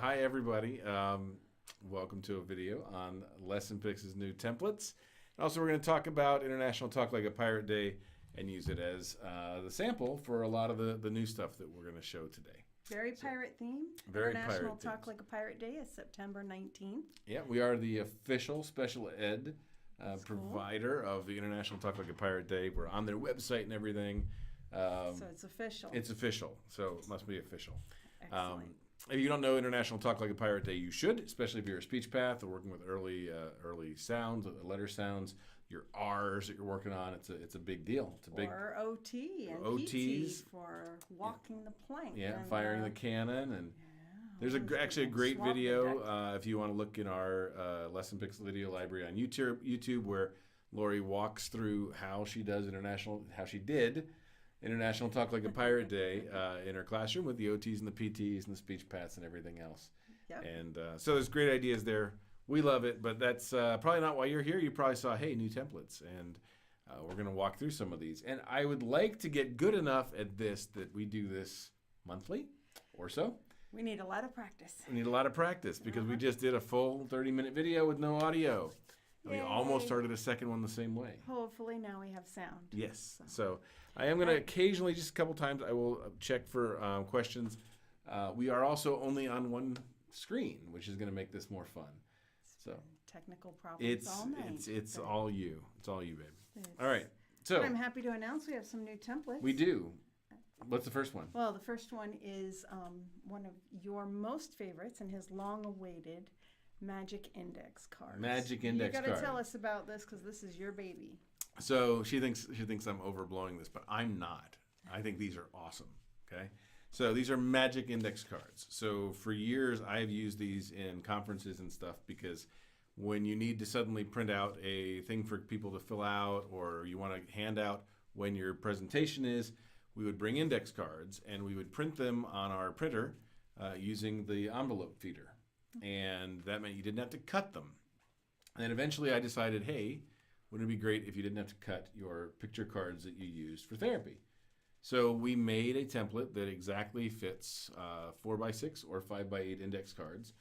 Hi, everybody. Welcome to a video on LessonPix's new templates. And also, we're going to talk about International Talk Like a Pirate Day and use it as the sample for a lot of the new stuff that we're going to show today. Very pirate themed. Very International pirate Talk themed. Like a Pirate Day is September 19th. Yeah, we are the official special ed provider cool. of the International Talk Like a Pirate Day. We're on their website and everything. So it's official. It's official, so it must be official. Excellent. If you don't know International Talk Like a Pirate Day, you should, especially if you're a speech path or working with early sounds, letter sounds, your R's that you're working on. It's a big deal. It's a big or OT and OTs PT for walking the plank. Yeah, and, firing the cannon, and there's actually a great swap the video if you want to look in our LessonPix video library on YouTube where Lori walks through how she did International Talk Like a Pirate Day in her classroom with the OTs and the PTs and the speech paths and everything else. Yep. And so there's great ideas there. We love it, but that's probably not why you're here. You probably saw, hey, new templates, and we're going to walk through some of these. And I would like to get good enough at this that we do this monthly or so. We need a lot of practice. We need a lot of practice because we just did a full 30-minute video with no audio. And we almost started a second one the same way. Hopefully now we have sound. Yes. So I am going to occasionally, just a couple times, I will check for questions. We are also only on one screen, which is going to make this more fun. So technical problems all night. It's all you. It's all you, babe. It's, all right. So but I'm happy to announce we have some new templates. We do. What's the first one? Well, the first one is one of your most favorites and his long-awaited Magic Index cards. Magic Index card. card. You got to tell us about this because this is your baby. So she thinks I'm overblowing this, but I'm not. I think these are awesome. Okay. So these are Magic Index cards. So for years I've used these in conferences and stuff because when you need to suddenly print out a thing for people to fill out or you want to hand out when your presentation is, we would bring index cards and we would print them on our printer using the envelope feeder. And that meant you didn't have to cut them. And then eventually I decided, hey, wouldn't it be great if you didn't have to cut your picture cards that you used for therapy? So we made a template that exactly fits 4x6 or 5x8 index cards.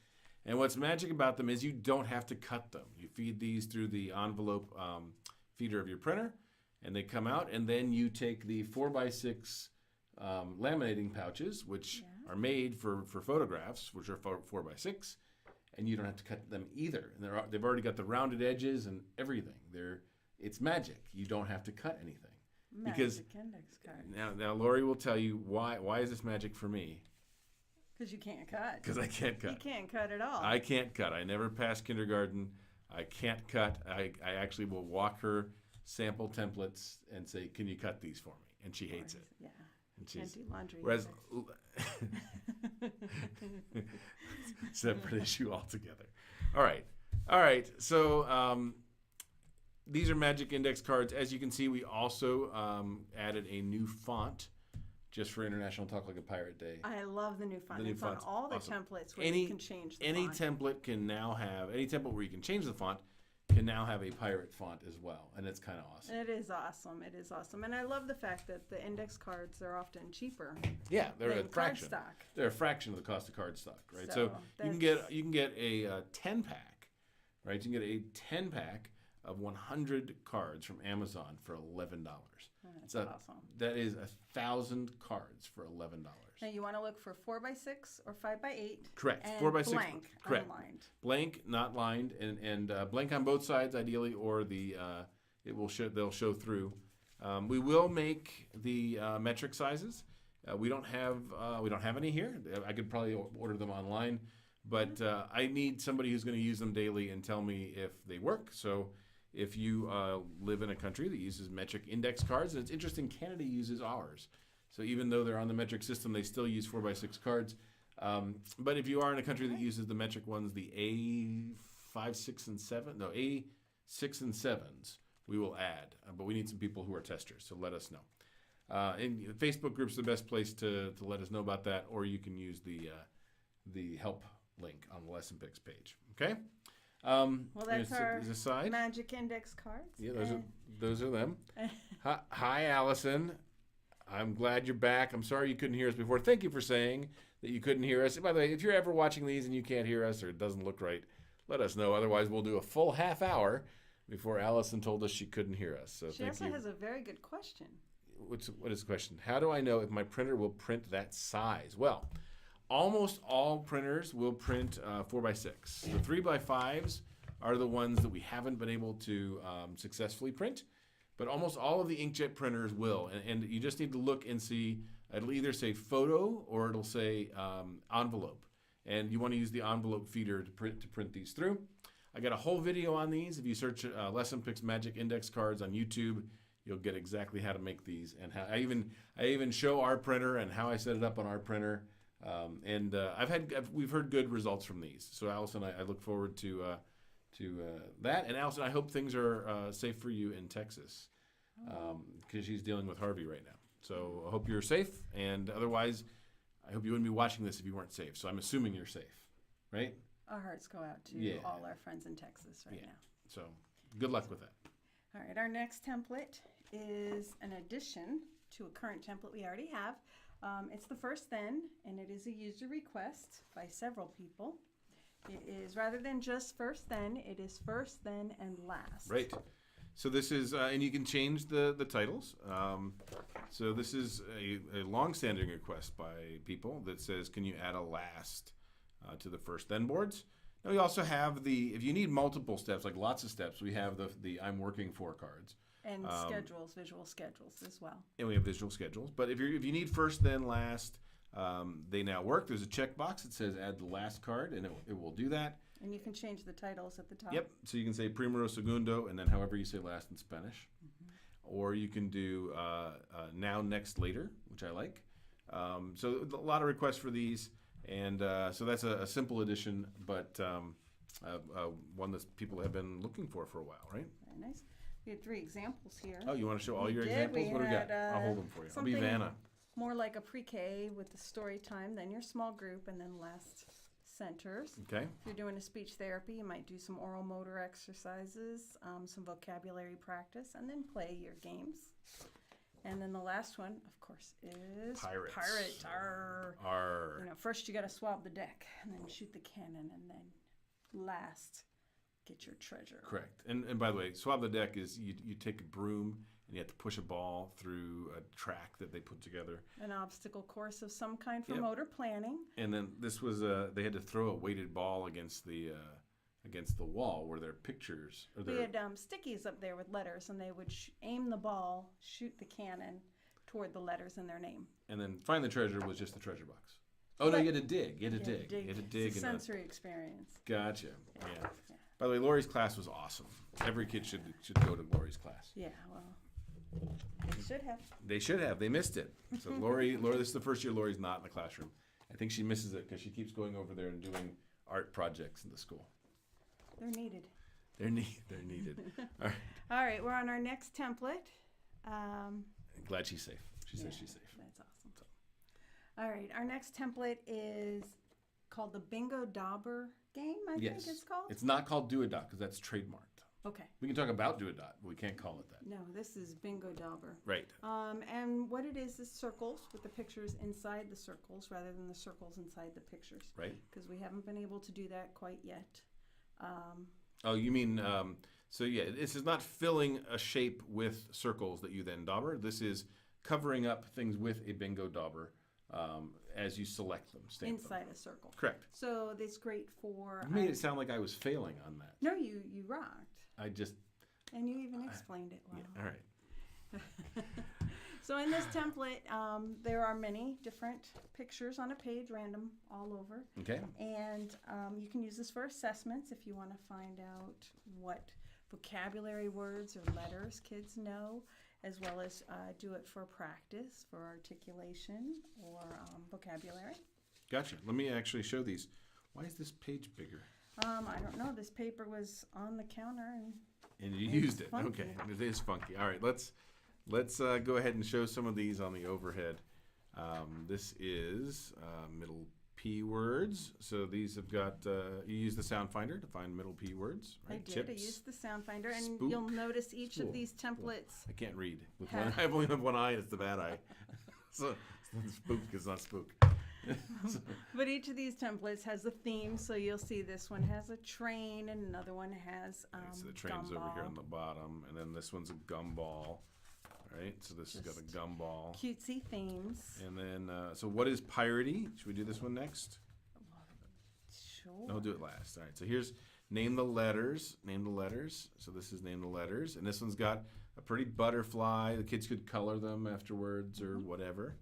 And what's magic about them is you don't have to cut them. You feed these through the envelope feeder of your printer, and they come out, and then you take the 4x6 laminating pouches, which are made for photographs, which are 4x6, and you don't have to cut them either. And they've already got the rounded edges and everything. It's magic. You don't have to cut anything. Magic index card. Now Lori will tell you why is this magic for me? Because you can't cut. Because I can't cut. You can't cut at all. I can't cut. I never passed kindergarten. I can't cut. I actually will walk her sample templates and say, can you cut these for me? And she hates it. Yeah. And can't do laundry. Whereas separate issue altogether. All right. So these are Magic Index cards. As you can see, we also added a new font just for International Talk Like a Pirate Day. I love the new font. It's on all the templates where you can change the font. Any template where you can change the font can now have a pirate font as well, and it's kind of awesome. It is awesome. It is awesome, and I love the fact that the index cards are often cheaper. Yeah, they're a fraction. Cardstock. They're a fraction of the cost of cardstock, right? So you can get a 10-pack, right? You can get a 10-pack of 100 cards from Amazon for $11. That's awesome. That is 1,000 cards for $11. Now you want to look for 4x6 or 5x8. Correct. And 4x6. Blank. Correct. Unlined. Blank, not lined, and blank on both sides ideally, or they'll show through. We will make the metric sizes. We don't have any here. I could probably order them online, but I need somebody who's going to use them daily and tell me if they work. So if you live in a country that uses metric index cards, and it's interesting, Canada uses ours. So even though they're on the metric system, they still use 4x6 cards. But if you are in a country that uses the metric ones, the A5, 6, and 7, no, A6 and 7s, we will add. But we need some people who are testers, so let us know. And Facebook group's the best place to let us know about that, or you can use the help link on the LessonPix page. Okay. Well, that's our side. Magic Index cards. Yeah, those are them. Hi, Allison. I'm glad you're back. I'm sorry you couldn't hear us before. Thank you for saying that you couldn't hear us. By the way, if you're ever watching these and you can't hear us or it doesn't look right, let us know. Otherwise, we'll do a full half hour before Allison told us she couldn't hear us. So She also has a very good question. What is the question? How do I know if my printer will print that size? Well, almost all printers will print 4x6. The 3x5s are the ones that we haven't been able to successfully print, but almost all of the inkjet printers will. And you just need to look and see, it'll either say photo or it'll say envelope. And you want to use the envelope feeder to print these through. I got a whole video on these. If you search LessonPix Magic Index Cards on YouTube, you'll get exactly how to make these. And how I even show our printer and how I set it up on our printer. We've heard good results from these. So Allison, I look forward to that. And Allison, I hope things are safe for you in Texas because she's dealing with Harvey right now. So I hope you're safe. And otherwise, I hope you wouldn't be watching this if you weren't safe. So I'm assuming you're safe, right? Our hearts go out to all our friends in Texas right now. So good luck with that. All right, our next template is an addition to a current template we already have. It's the first then, and it is a user request by several people. It is, rather than just first then, it is first, then, and last. Right. So this is, and you can change the titles. So this is a long-standing request by people that says, can you add a last to the first then boards? Now we also have if you need multiple steps, like lots of steps, we have the I'm working for cards. And schedules, visual schedules as well. And we have visual schedules. But if you need first, then, last, they now work. There's a checkbox that says add the last card, and it will do that. And you can change the titles at the top. Yep. So you can say primero, segundo, and then however you say last in Spanish. Or you can do now, next, later, which I like. So a lot of requests for these. And so that's a simple addition, but one that people have been looking for a while, right? Very nice. We had 3 examples here. Oh, you want to show all your examples? What do we got? I'll hold them for you. I'll be Vanna. More like a pre-K with the story time, then your small group, and then last centers. Okay. If you're doing a speech therapy, you might do some oral motor exercises, some vocabulary practice, and then play your games. And then the last one, of course, is Pirates. Pirate. Arr. Arr. You know, first you got to swab the deck, and then shoot the cannon, and then last, get your treasure. Correct. And by the way, swab the deck is you take a broom and you have to push a ball through a track that they put together. An obstacle course of some kind for motor planning. And then this was they had to throw a weighted ball against the wall where their pictures. We had stickies up there with letters, and they would aim the ball, shoot the cannon toward the letters in their name. And then find the treasure was just the treasure box. Oh, no, you had to dig. You had to dig. You had to dig. It's a sensory experience. Gotcha. Yeah. By the way, Lori's class was awesome. Every kid should go to Lori's class. Yeah, well, they should have. They should have. They missed it. So Lori, this is the first year Lori's not in the classroom. I think she misses it because she keeps going over there and doing art projects in the school. They're needed. They're needed. All right. All right, we're on our next template. Glad she's safe. She says she's safe. That's awesome. All right, our next template is called the Bingo Dauber game, I think it's called. It's not called Do a Dot because that's trademarked. Okay. We can talk about Do a Dot, but we can't call it that. No, this is Bingo Dauber. Right. And what it is circles with the pictures inside the circles rather than the circles inside the pictures. Right. Because we haven't been able to do that quite yet. Oh, you mean, this is not filling a shape with circles that you then dauber. This is covering up things with a bingo dauber as you select them. Inside a circle. Correct. So it's great for... You made it sound like I was failing on that. No, you rocked. And you even explained it well. Yeah, all right. So in this template, there are many different pictures on a page, random all over. Okay. And you can use this for assessments if you want to find out what vocabulary words or letters kids know, as well as do it for practice, for articulation or vocabulary. Gotcha. Let me actually show these. Why is this page bigger? I don't know. This paper was on the counter and you used it. Funky. Okay, it is funky. All right, let's go ahead and show some of these on the overhead. This is middle P words. So these have got, you use the sound finder to find middle P words, right? I did. Chips, I used the sound finder, and spook, you'll notice each of these templates. I can't read. With one, I only have one eye, and it's the bad eye. So spook is not spook. But each of these templates has a theme, so you'll see this one has a train and another one has So the train's over here gumball. on the bottom, and then this one's a gumball, right? So this has got a Just gumball. Cutesy themes. And then, so what is piratey? Should we do this one next? Sure. No, do it last. All right. So here's name the letters. Name the letters. So this is name the letters, and this one's got a pretty butterfly. The kids could color them afterwards or whatever.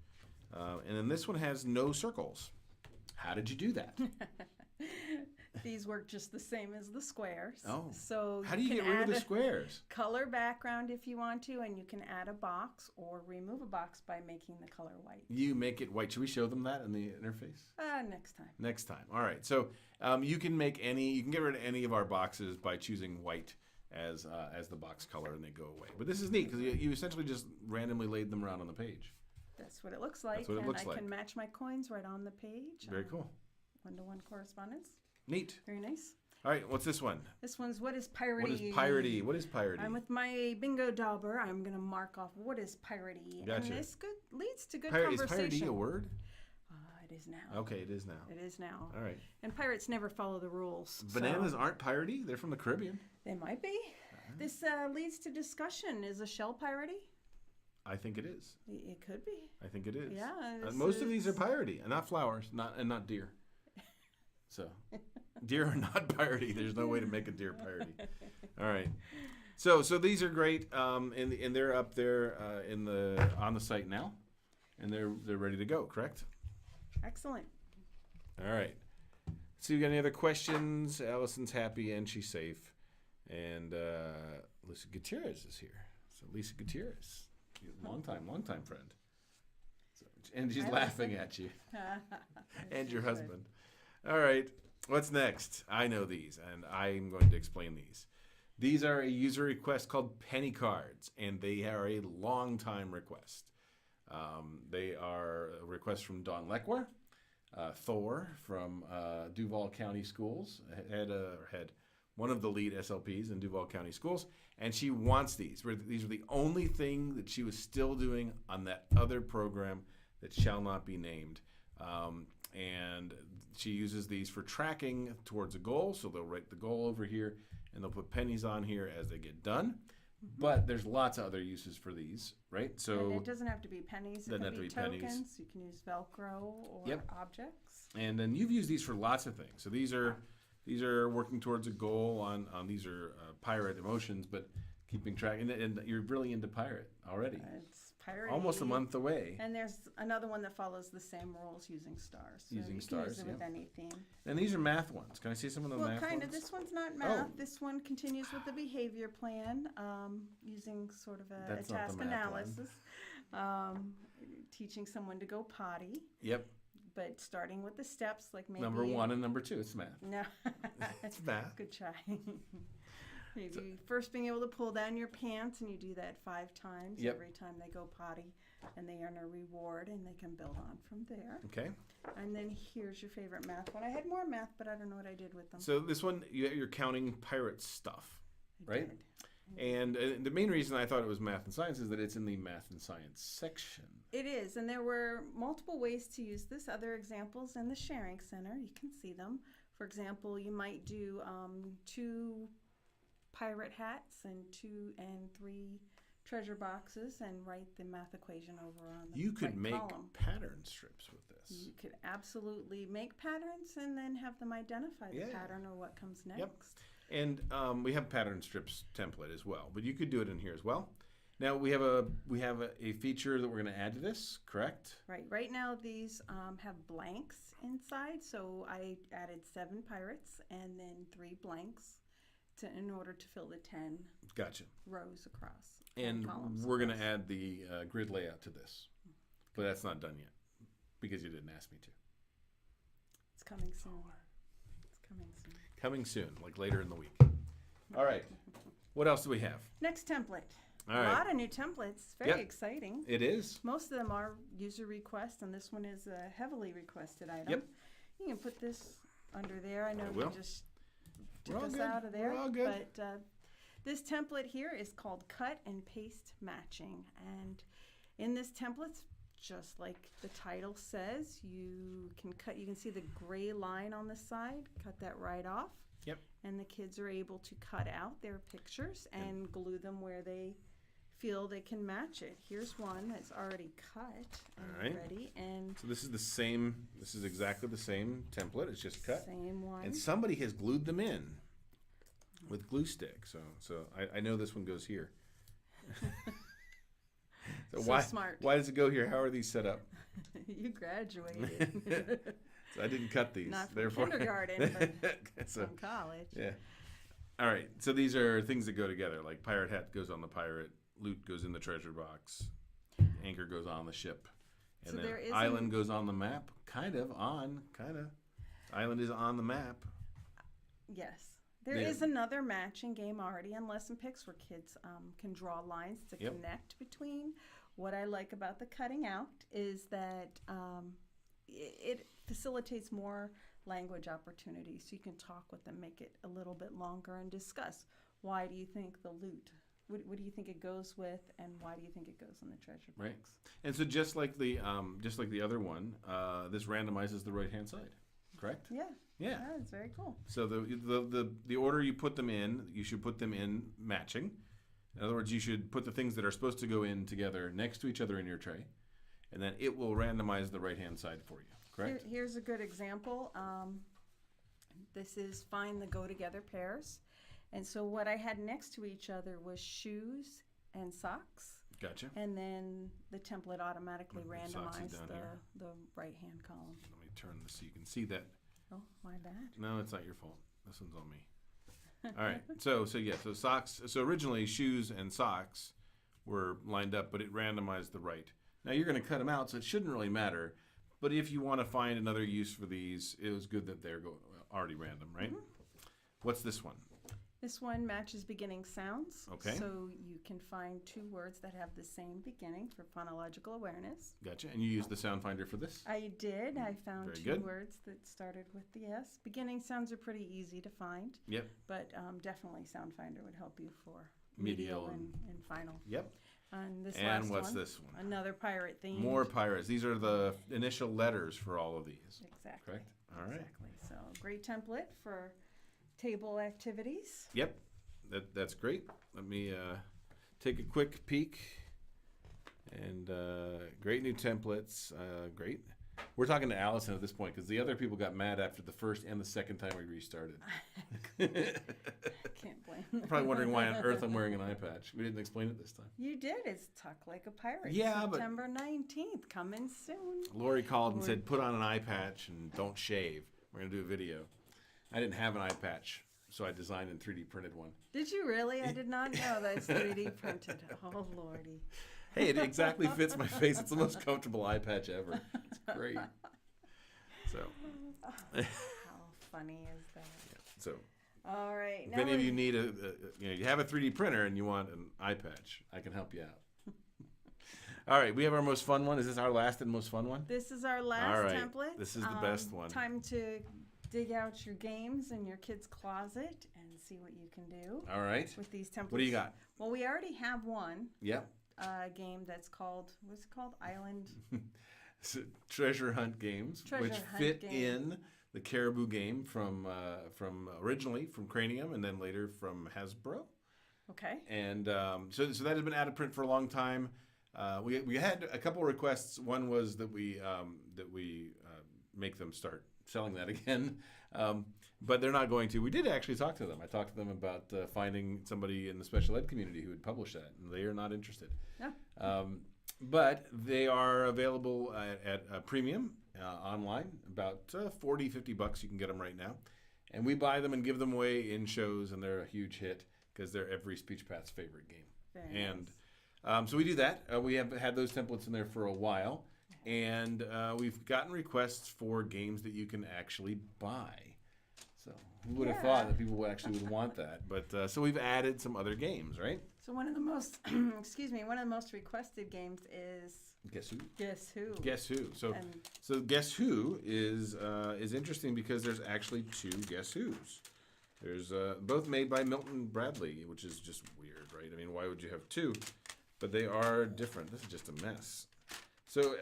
And then this one has no circles. How did you do that? These work just the same as the squares. Oh. So How do you can get rid of add the a squares? color background if you want to, and you can add a box or remove a box by making the color white. You make it white. Should we show them that in the interface? Next time. Next time. All right. So you can get rid of any of our boxes by choosing white as the box color, and they go away. But this is neat because you essentially just randomly laid them around on the page. That's what it looks like. That's what it and looks I like. can match my coins right on the page. Very cool. One-to-one correspondence. Neat. Very nice. All right. What's this one? This one's what is piratey? What is piratey? What is piratey? I'm with my bingo dauber. I'm going to mark off what is piratey. Gotcha. And this leads to good Is conversation. piratey a word? It is now. Okay, it is now. It is now. All right. And pirates never follow the rules. Bananas so aren't piratey. They're from the Caribbean. they might be. This leads to discussion. Is a shell piratey? I think it is. It could be. I think it is. Yeah. Most of these are piratey, and not flowers, not deer. So, deer are not piratey. There's no way to make a deer piratey. All right. So these are great, and they're up there on the site now, and they're ready to go. Correct? Excellent. All right. So you got any other questions? Allison's happy and she's safe, and Lisa Gutierrez is here. So Lisa Gutierrez, long time friend. So, and she's Hi, laughing Lisa. at you. And your husband. All right, what's next? I know these, and I'm going to explain these. These are a user request called penny cards, and they are a long time request. They are a request from Dawn Leckwer, Thor from Duval County Schools, had one of the lead SLPs in Duval County Schools, and she wants these. These are the only thing that she was still doing on that other program that shall not be named. And she uses these for tracking towards a goal. So they'll write the goal over here, and they'll put pennies on here as they get done. But there's lots of other uses for these, right? So And it doesn't have to be pennies. It Doesn't can have to be be pennies. tokens. You can use Velcro or Yep. objects. and then you've used these for lots of things. So these are working towards a goal on these are pirate emotions, but keeping track. And you're really into pirate already. It's piratey. Almost a month away. And there's another one that follows the same rules using stars. So Using you stars, can use it with yeah. any theme. And these are math ones. Can I see some of the Well, math kind of. ones? This one's not math. Oh. This one continues with the behavior plan, using sort of a That's not the task math one. analysis, teaching someone to go potty, Yep. but starting with the steps, like maybe Number 1 and number 2. It's math. No, It's math. good try. Maybe first being able to pull down your pants, and you do that 5 times Yep. every time they go potty, and they earn a reward, and they can build on from there. Okay. And then here's your favorite math one. I had more math, but I don't know what I did with them. So this one, you're counting pirate stuff, I right? did. And the main reason I thought it was math and science is that it's in the math and science section. It is, and there were multiple ways to use this. Other examples in the Sharing Center, you can see them. For example, you might do 2 pirate hats and 2 and 3 treasure boxes and write the math equation over on the You could right make column. pattern strips with this. You could absolutely make patterns and then have them identify the Yeah. pattern or what comes next. Yep. And we have pattern strips template as well, but you could do it in here as well. Now we have a feature that we're going to add to this, correct? Right. Right now these have blanks inside, so I added 7 pirates and then 3 blanks in order to fill the 10 Gotcha. rows across. And columns we're going to across. add the grid layout to this, but that's not done yet because you didn't ask me to. It's coming soon. It's coming soon. Coming soon, like later in the week. All right. What else do we have? Next template. All A right. lot of new templates. Very Yep. exciting. It is. Most of them are user requests, and this one is a heavily requested item. Yep. You can put this under there. I know I you will. just We're took all us good. out of there. We're all good. But this template here is called Cut and Paste Matching. And in this template, just like the title says. You can see the gray line on the side, cut that right off. Yep. And the kids are able to cut out their pictures and glue them where they feel they can match it. Here's one that's already cut and ready. And so this is the same, this is exactly the same template. It's just cut. Same one. And somebody has glued them in with glue stick. So I know this one goes here. So why, smart. Why does it go here? How are these set up? You graduated. So I didn't cut these. Not from kindergarten, but so, from college. Yeah. All right. So these are things that go together. Like pirate hat goes on the pirate, loot goes in the treasure box, anchor goes on the ship, and So then there is island goes on the map. Kind of. Island is on the map. Yes. There Yeah. is another matching game already on LessonPix where kids can draw lines to Yep. connect between. What I like about the cutting out is that it facilitates more language opportunities. So you can talk with them, make it a little bit longer, and discuss why do you think the loot, what do you think it goes with, and why do you think it goes in the treasure box? Right. And so just like the other one, this randomizes the right hand side. Correct? Yeah. Yeah. That's very cool. So the order you put them in, you should put them in matching. In other words, you should put the things that are supposed to go in together next to each other in your tray, and then it will randomize the right-hand side for you. Correct? Here's a good example. This is find the go-together pairs. And so what I had next to each other was shoes and socks. Gotcha. And then the template automatically Move the socks randomized down here. the right-hand column. Let me turn this so you can see that. Oh, my bad. No, it's not your fault. This one's on me. All right. So socks. So originally shoes and socks were lined up, but it randomized the right. Now you're going to cut them out, so it shouldn't really matter. But if you want to find another use for these, it was good that they're already random, right? Mm-hmm. What's this one? This one matches beginning sounds. Okay. So you can find two words that have the same beginning for phonological awareness. Gotcha. And you used the sound finder for this? I did. I found Very two good. words that started with the S. Beginning sounds are pretty easy to find. Yep. But definitely Sound Finder would help you for Medial medial and final. Yep. And this And last what's one, this one? another pirate theme. More pirates. These are the initial letters for all of these. Exactly. Correct? All right. Exactly. So great template for table activities. Yep. That's great. Let me take a quick peek. And great new templates. Great. We're talking to Allison at this point because the other people got mad after the first and the second time we restarted. Can't blame them. Probably wondering why on earth I'm wearing an eye patch. We didn't explain it this time. You did. It's Tuck Like a Pirate. Yeah, but- September 19th. Coming soon. Lori called and said, put on an eye patch and don't shave. We're going to do a video. I didn't have an eye patch, so I designed and 3D printed one. Did you really? I did not know that's 3D printed. Oh, Lordy. Hey, it exactly fits my face. It's the most comfortable eye patch ever. It's great. So, How funny is that? so All right. if any of you need you have a 3D printer and you want an eye patch, I can help you out. All right, we have our most fun one. Is this our last and most fun one? This is our last All right. template. This is the best one. Time to dig out your games in your kid's closet and see what you can do All right. with these templates. What do you got? Well, we already have one Yep. game that's called, what's it called? Island. So, treasure hunt games, Treasure which hunt fit game. in the Cariboo game from originally from Cranium and then later from Hasbro. Okay. And so that has been out of print for a long time. We had a couple requests. One was that we make them start selling that again, but they're not going to. We did actually talk to them. I talked to them about finding somebody in the special ed community who would publish that, and they are not interested. Yeah. But they are available at premium online, about $40-50 you can get them right now. And we buy them and give them away in shows, and they're a huge hit because they're every speech path's favorite game. Very And nice. so we do that. We have had those templates in there for a while, and we've gotten requests for games that you can actually buy. So who would have thought that people would want that? But so we've added some other games, right? So one of the most, one of the most requested games is Guess Who? Guess Who. Guess Who? So And- so Guess Who is interesting because there's actually two Guess Who's. There's both made by Milton Bradley, which is just weird, right? I mean, why would you have two? But they are different. This is just a mess. So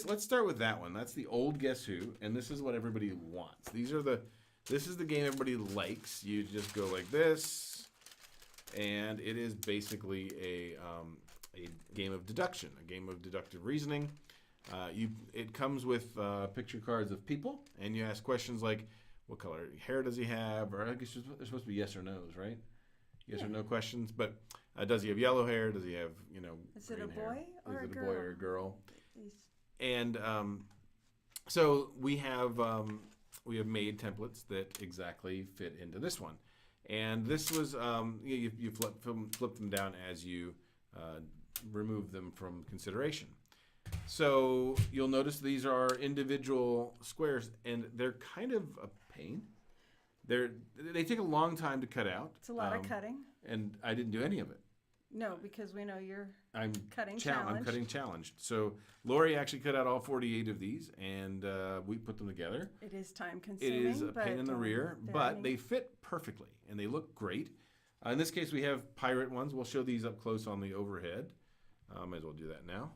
let's start with that one. That's the old Guess Who, and this is what everybody wants. This is the game everybody likes. You just go like this, and it is basically a game of deduction, a game of deductive reasoning. It comes with picture cards of people, and you ask questions like, what color hair does he have? Or I guess they're supposed to be yes or no's, right? Yes or no questions. But does he have yellow hair? Does he have, Is it a green hair? boy or a Is it a girl? boy or a girl? He's- And so we have made templates that exactly fit into this one. And this was, you flip them down as you remove them from consideration. So you'll notice these are individual squares, and they're kind of a pain. They take a long time to cut out. It's a lot of cutting. And I didn't do any of it. No, because we know you're I'm cutting I'm cutting challenged. So Lori actually cut out all 48 of these, and we put them together. It is time It consuming. is a pain in the rear, but they fit perfectly, and they look great. In this case, we have pirate ones. We'll show these up close on the overhead. Might as well do that now.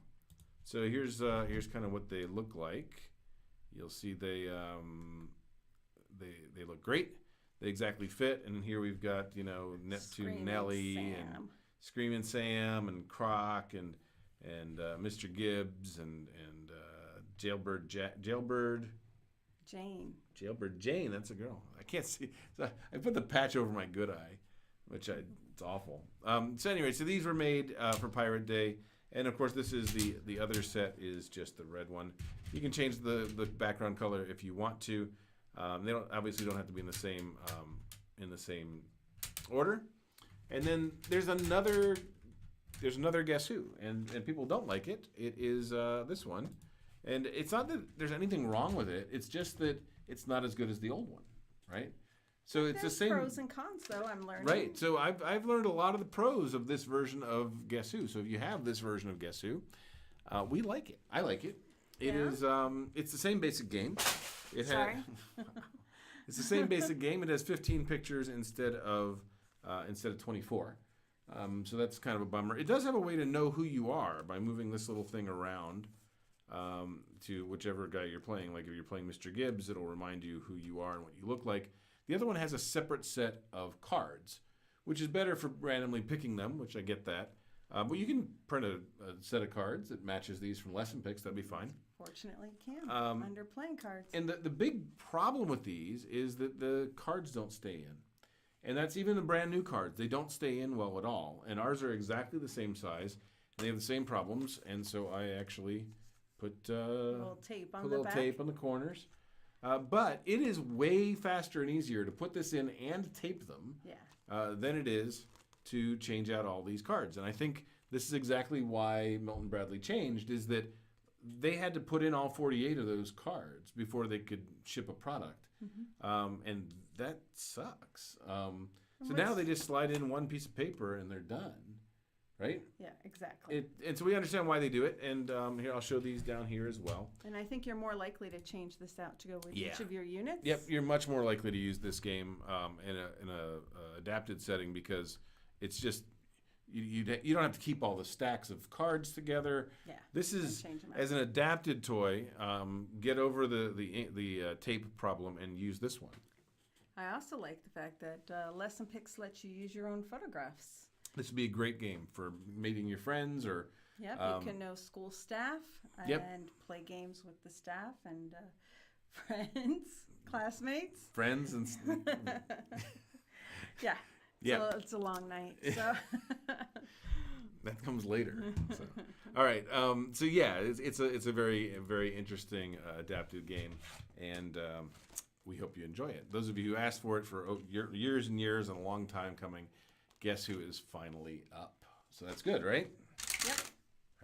So here's kind of what they look like. You'll see they look great. They exactly fit, and here we've got Neptune, Screaming Nelly, Sam. and Screaming Sam, and Croc, and Mr. Gibbs, and Jailbird Jane. That's a girl. I can't see. So I put the patch over my good eye, it's awful. So anyway, so these were made for Pirate Day. And of course, this is the other set is just the red one. You can change the background color if you want to. They obviously don't have to be in the same order. And then there's another Guess Who, and people don't like it. It is this one, and it's not that there's anything wrong with it. It's just that it's not as good as the old one, right? So it's the same. Pros and cons, though. I'm learning. Right. So I've learned a lot of the pros of this version of Guess Who. So if you have this version of Guess Who, we like it. I like it. It is. It's the same basic game. Sorry. It's the same basic game. It has 15 pictures instead of 24. So that's kind of a bummer. It does have a way to know who you are by moving this little thing around to whichever guy you're playing. Like if you're playing Mr. Gibbs, it'll remind you who you are and what you look like. The other one has a separate set of cards, which is better for randomly picking them, which I get that. But you can print a set of cards that matches these from LessonPix. That'd be fine. Fortunately, you can under playing cards. And the big problem with these is that the cards don't stay in. And that's even the brand new cards. They don't stay in well at all. And ours are exactly the same size. And they have the same problems. And so I actually put a little tape on the tape on the corners. But it is way faster and easier to put this in and tape them than it is to change out all these cards. And I think this is exactly why Milton Bradley changed, is that they had to put in all 48 of those cards before they could ship a product. And that sucks. So now they just slide in one piece of paper and they're done. Right? Yeah, exactly. And so we understand why they do it. And here, I'll show these down here as well. And I think you're more likely to change this out to go with each of your units. Yep, you're much more likely to use this game in a adapted setting because it's just you don't have to keep all the stacks of cards together. Yeah, this is as an adapted toy. Get over the tape problem and use this one. I also like the fact that LessonPix lets you use your own photographs. This would be a great game for meeting your friends or. Yep, you can know school staff and play games with the staff and friends, classmates. Friends and. Yeah. So it's a long night. So. That comes later. So. All right. So yeah, it's a very very interesting adapted game, and we hope you enjoy it. Those of you who asked for it for years and years and a long time coming. Guess Who is finally up. So that's good, right? Yep.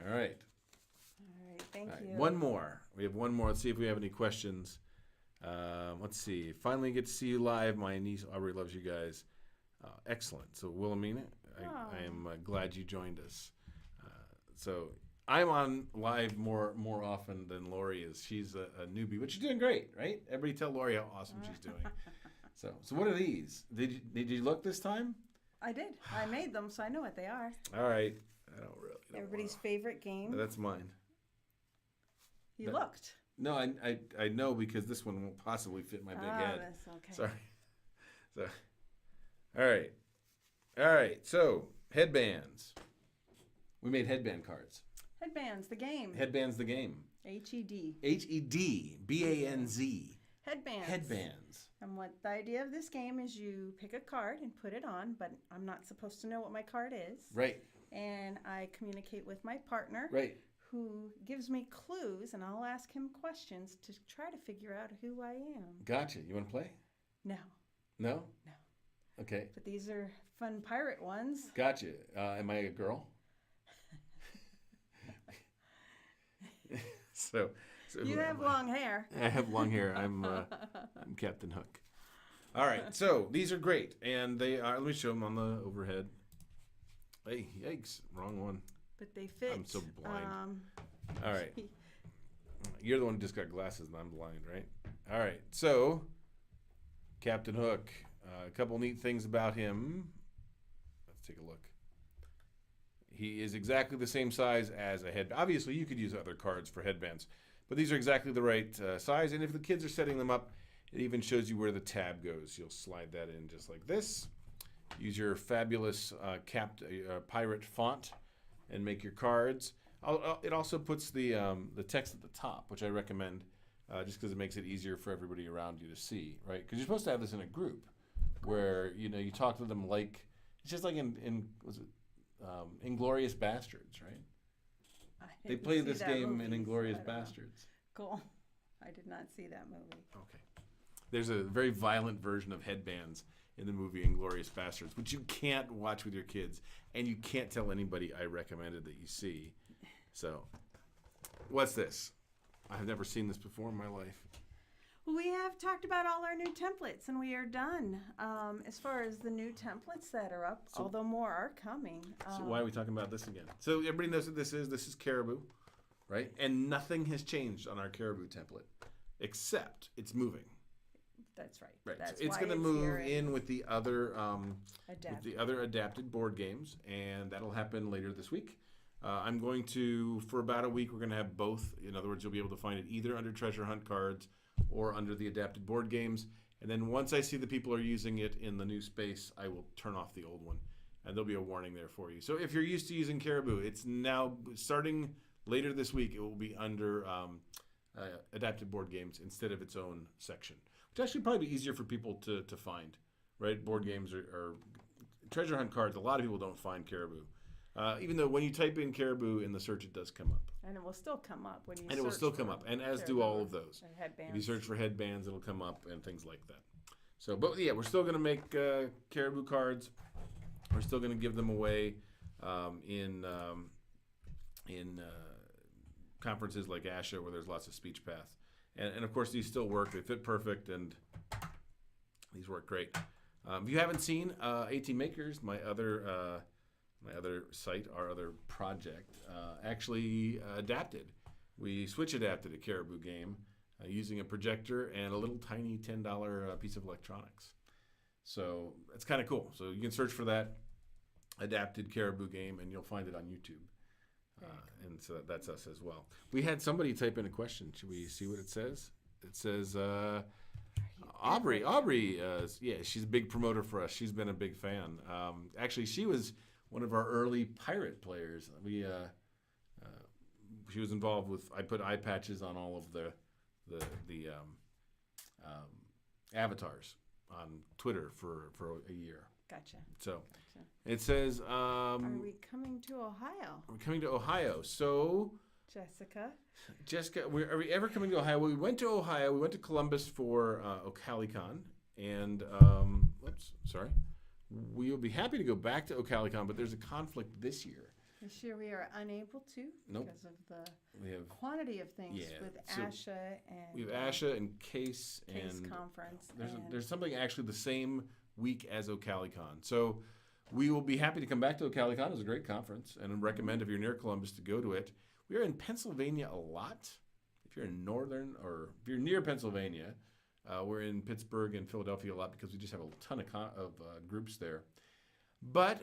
All right. All right, thank you. One more. We have one more. Let's see if we have any questions. Let's see. Finally get to see you live. My niece Aubrey loves you guys. Excellent. So Wilhelmina, I am glad you joined us. So I'm on live more often than Lori is. She's a newbie, but she's doing great, right? Everybody tell Lori how awesome she's doing. So what are these? Did you look this time? I did. I made them, so I know what they are. All right. I don't really. Everybody's favorite game. That's mine. You looked. No, I know because this one won't possibly fit my big head. That's okay. Sorry. So, all right. So HedBanz. We made headband cards. HedBanz, the game. HedBanz, the game. HED. HedBanz. HedBanz. HedBanz. And what the idea of this game is you pick a card and put it on, but I'm not supposed to know what my card is. Right. And I communicate with my partner. Right. Who gives me clues, and I'll ask him questions to try to figure out who I am. Gotcha. You want to play? No. No? No. Okay. But these are fun pirate ones. Gotcha. Am I a girl? so you who have am I? long hair. I have long hair. I'm Captain Hook. All right. So these are great, and they are. Let me show them on the overhead. Hey, yikes! Wrong one. But they fit. I'm so blind. All right. You're the one who just got glasses, and I'm blind, right? All right. So Captain Hook. A couple neat things about him. Let's take a look. He is exactly the same size as a head. Obviously, you could use other cards for headbands, but these are exactly the right size. And if the kids are setting them up, it even shows you where the tab goes. You'll slide that in just like this. Use your fabulous pirate font and make your cards. It also puts the text at the top, which I recommend just because it makes it easier for everybody around you to see, right? Because you're supposed to have this in a group where you talk to them like it's just like in was it Inglorious Bastards, right? They play this game in Inglorious Bastards. Cool. I did not see that movie. Okay. There's a very violent version of HedBanz in the movie Inglorious Bastards, which you can't watch with your kids, and you can't tell anybody I recommended that you see. So, what's this? I've never seen this before in my life. Well, we have talked about all our new templates, and we are done. As far as the new templates that are up, although more are coming. So why are we talking about this again? So everybody knows what this is. This is Cariboo, right? And nothing has changed on our Cariboo template, except it's moving. That's right. Right. That's So it's why going to move in with the other adapted board games, and that'll happen later this week. I'm going to, for about a week, we're going to have both. In other words, you'll be able to find it either under Treasure Hunt cards or under the adapted board games. And then once I see the people are using it in the new space, I will turn off the old one. And there'll be a warning there for you. So if you're used to using Cariboo, it's now, starting later this week, it will be under adapted board games instead of its own section. Which actually probably be easier for people to find, right? Board games are Treasure Hunt cards. A lot of people don't find Cariboo. Even though when you type in Cariboo in the search, it does come up. And it will still come up when you And it will still come up, and as do all of those. HedBanz. If you search for HedBanz, it'll come up and things like that. So, but yeah, we're still going to make Cariboo cards. We're still going to give them away in conferences like ASHA where there's lots of speech paths. And of course, these still work. They fit perfect, and these work great. If you haven't seen AT Makers, my other site, our other project, actually adapted. We switch adapted a Cariboo game using a projector and a little tiny $10 piece of electronics. So it's kind of cool. So you can search for that adapted Cariboo game, and you'll find it on YouTube. And so that's us as well. We had somebody type in a question. Should we see what it says? It says, Aubrey, yeah, she's a big promoter for us. She's been a big fan. Actually, she was one of our early pirate players. She was involved with, I put eye patches on all of the avatars on Twitter for a year. Gotcha. So it says, are we coming to Ohio? We're coming to Ohio. So Jessica, are we ever coming to Ohio? Well, we went to Ohio. We went to Columbus for OcaliCon, and we will be happy to go back to OcaliCon, but there's a conflict this year. This year we are unable to because of the quantity of things with ASHA and we have ASHA and CASE and conference. There's something actually the same week as OcaliCon. So we will be happy to come back to OcaliCon. It was a great conference, and I recommend if you're near Columbus to go to it. We are in Pennsylvania a lot. If you're in northern or if you're near Pennsylvania, we're in Pittsburgh and Philadelphia a lot because we just have a ton of groups there. But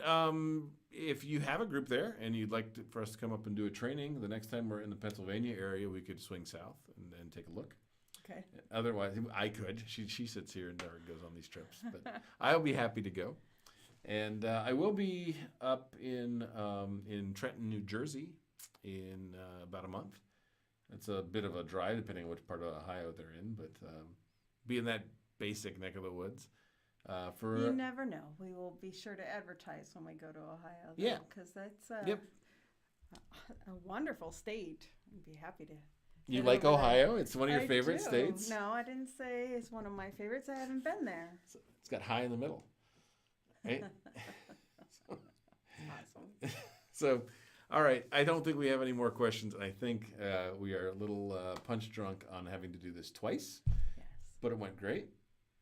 if you have a group there and you'd like for us to come up and do a training, the next time we're in the Pennsylvania area, we could swing south and take a look. Okay. Otherwise, I could. She sits here and never goes on these trips, but I'll be happy to go. And I will be up in Trenton, New Jersey, in about a month. It's a bit of a drive, depending on which part of Ohio they're in, but be in that basic neck of the woods. You never know. We will be sure to advertise when we go to Ohio. Yeah. Because that's Yep. a wonderful state. I'd be happy to. You head like over there. Ohio? It's one of your favorite do. states? No, I didn't say it's one of my favorites. I haven't been there. It's got high in the middle. Right? Awesome. So, all right. I don't think we have any more questions. I think we are a little punch drunk on having to do this twice, Yes. but it went great.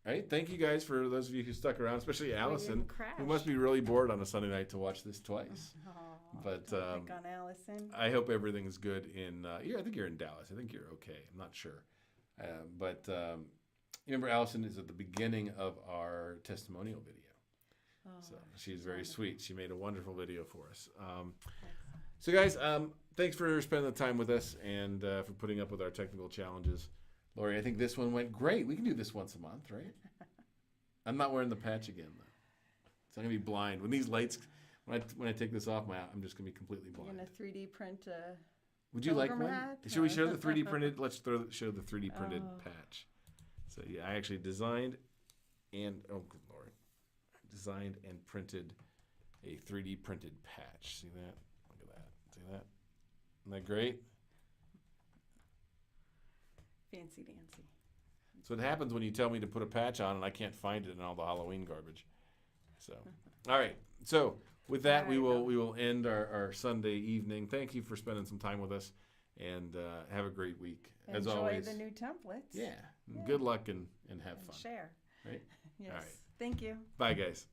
Right? Thank you guys for those of you who stuck around, especially Allison, crash. who must be really bored on a Sunday night to watch this twice. Oh, But don't pick on Allison. I hope everything's good in. I think you're in Dallas. I think you're okay. I'm not sure, but remember, Allison is at the beginning of our testimonial video. Oh, So she's very wonderful. sweet. She made a wonderful video for us. So guys, thanks for spending the time with us and for putting up with our technical challenges. Lori, I think this one went great. We can do this once a month, right? I'm not wearing the patch again though, so I'm gonna be blind when these lights. When I take this off, I'm just gonna be completely You're blind. gonna 3D print a. Would you like pilgrim one? hat? Should we show the 3D printed? Let's show the 3D printed Oh. patch. So yeah, I actually designed and good lord, designed and printed a 3D printed patch. See that? Look at that. See that? Isn't that great? Fancy dancy. So it happens when you tell me to put a patch on and I can't find it in all the Halloween garbage. So, all right. So with that, All we right, will end our Sunday evening. Thank you for spending some time with us, and have a great week. As Enjoy always, the new templates. yeah. Yeah. Good luck and have And fun. share. Right? Yes. All right. Thank you. Bye, guys.